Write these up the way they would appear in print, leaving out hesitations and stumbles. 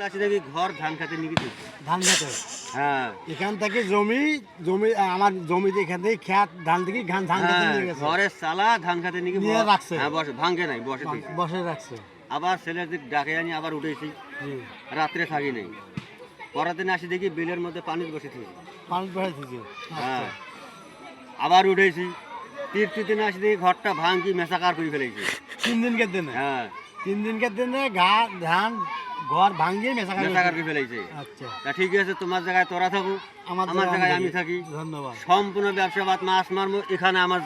আসি দেখি ঘর ধান খেতে নিয়ে গেছে। ধান খেতে হ্যাঁ এখান থেকে জমি আমার জমিতে এখান থেকে খেত ধান থেকে ধান খেতে হ্যাঁ, নিয়ে গেছে, ঘরের চালা ধান খেতে নিয়ে নিয়ে রাখছে। হ্যাঁ বসে ভাঙ্গে নাই বসে দিয়েছে। বসে রাখছে। আবার ছেলের দিক ডাকে আনি আবার উঠেছি, জি, রাত্রে থাকি নাই। পরের দিন আসি দেখি বিলের মধ্যে পানি বসে থেকে। পানি বসে থেকে। হ্যাঁ আবার উঠেছি, তৃতীয় দিন আসি দেখি ঘরটা ভাঙ্গি মেসাকার করে ফেলেছি। 3 দিন কেটে দিনে, হ্যাঁ 3 দিন কেটে দিনে ধান ঘর ভাঙিয়ে মেশাকার মেসাকার করে ফেলেছে। আচ্ছা, তা ঠিক আছে, তোমার জায়গায় তোরা থাকো, আমার জায়গায় আমি থাকি। ধন্যবাদ। সম্পূর্ণ ব্যবসা বাদ মাছ মারবো এখানে, আমার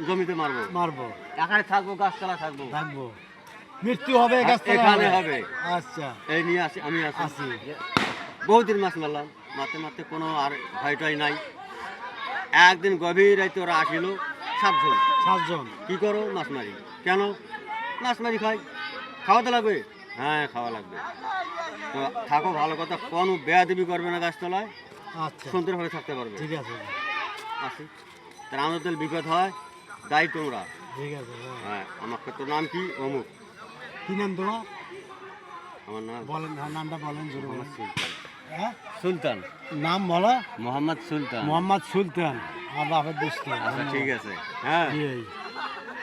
জমিতে মারবো, মারবো, এখানে থাকবো, গাছতলা থাকবো, থাকবো, মৃত্যু হবে এখানে হবে। আচ্ছা, এই নিয়ে আসি, আমি আছি। আসি বহুদিন মাছ মারলাম, মারতে মারতে কোনো আর ভয়টাই নাই। একদিন গভীর রাইতে ওরা আসিল 7 জন। 7 জন। কি করো? মাছ মারি। কেন? মাছ মারি খাই। খাওয়াতে লাগবে? হ্যাঁ খাওয়া লাগবে। তো থাকো, ভালো কথা, কোনো বেয়াদবি করবে না, গাছতলায় আচ্ছা, সুন্দরভাবে থাকতে পারবে। ঠিক আছে, আসি, তার আমাদের যদি বিপদ হয় দায়ী তোমরা। ঠিক আছে। হ্যাঁ, আমাকে তোর নাম কি? অমুক। কি নাম তোমার? আমার নাম বলেন, নামটা বলেন জোরে বলেন। সুলতান। হ্যাঁ, সুলতান, নাম বলো। মোহাম্মদ সুলতান। মোহাম্মদ সুলতান, আমার বাপের দোস্ত। আচ্ছা ঠিক আছে। হ্যাঁ, এই,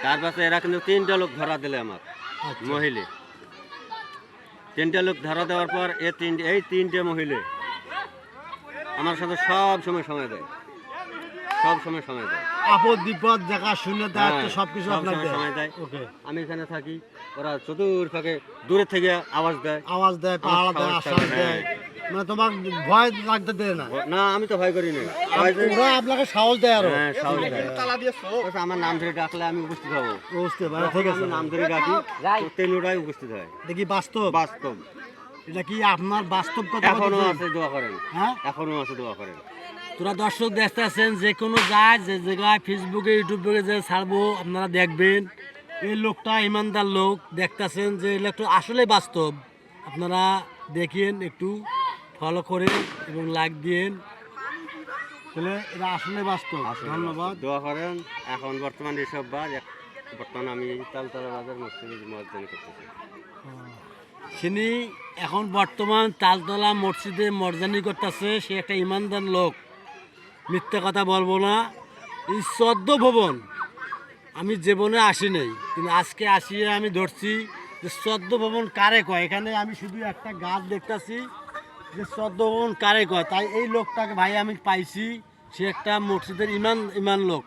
তারপরে এরা কিন্তু 3টা লোক ধরা দিলে আমার, আচ্ছা, মহিলা 3টা লোক ধরা দেওয়ার পর এই 3টে মহিলা আমার সাথে সব সময় দেয়, সব সময় দেয়। আপদ বিপদ দেখা শুনে দায়িত্ব হ্যাঁ, সবকিছু সব আপনার সময় দেয়। ওকে, আমি এখানে থাকি, ওরা চতুর্পাকে দূরে থেকে আওয়াজ দেয়। আওয়াজ দেয়, পাহাড় দেয়, আমার আশ্বাস সাহস দেয়, হ্যাঁ। মানে তোমার ভয় লাগতে দেয় না। না, আমি তো ভয় করি না। ওরা আপনাকে সাহস দেয় আরো। হ্যাঁ, সাহস দেয়। আচ্ছা, আমার নাম ধরে ডাকলে আমি উপস্থিত হবো। বুঝতে পারে, ঠিক আছে। আমি নাম ধরে ডাকি, তেলোটাই উপস্থিত হয়। দেখি বাস্তব, বাস্তব এটা কি আপনার বাস্তব কথা এখনো বলতেছেন? আছে, দোয়া করেন। হ্যাঁ, এখনো আছে, দোয়া করেন। তোরা দর্শক দেখতে আছেন, যে কোনো যায় যে জায়গায় ফেসবুকে ইউটিউবে যে ছাড়বো আপনারা দেখবেন। এই লোকটা ইমানদার লোক, দেখতেছেন যে এই লোকটা আসলে বাস্তব। আপনারা দেখেন, একটু ফলো করেন এবং লাইক দিয়েন, তাহলে এটা আসলে বাস্তব। ধন্যবাদ। দোয়া করেন। এখন বর্তমান এসব বাজ, বর্তমানে আমি তালতলা বাজার মসজিদে মসজিদ করতেছি। তিনি এখন বর্তমান তালতলা মসজিদে মর্জানি করতেছে। সে একটা ইমানদার লোক, মিথ্যা কথা বলবো না। এই 14 ভবন আমি জীবনে আসি নাই, কিন্তু আজকে আসিয়ে আমি ধরছি যে 14 ভবন কারে কয়। এখানে আমি শুধু একটা গাছ দেখতেছি যে 14 ভবন কারে কয়। তাই এই লোকটাকে ভাই আমি পাইছি, সে একটা মসজিদের ইমান লোক।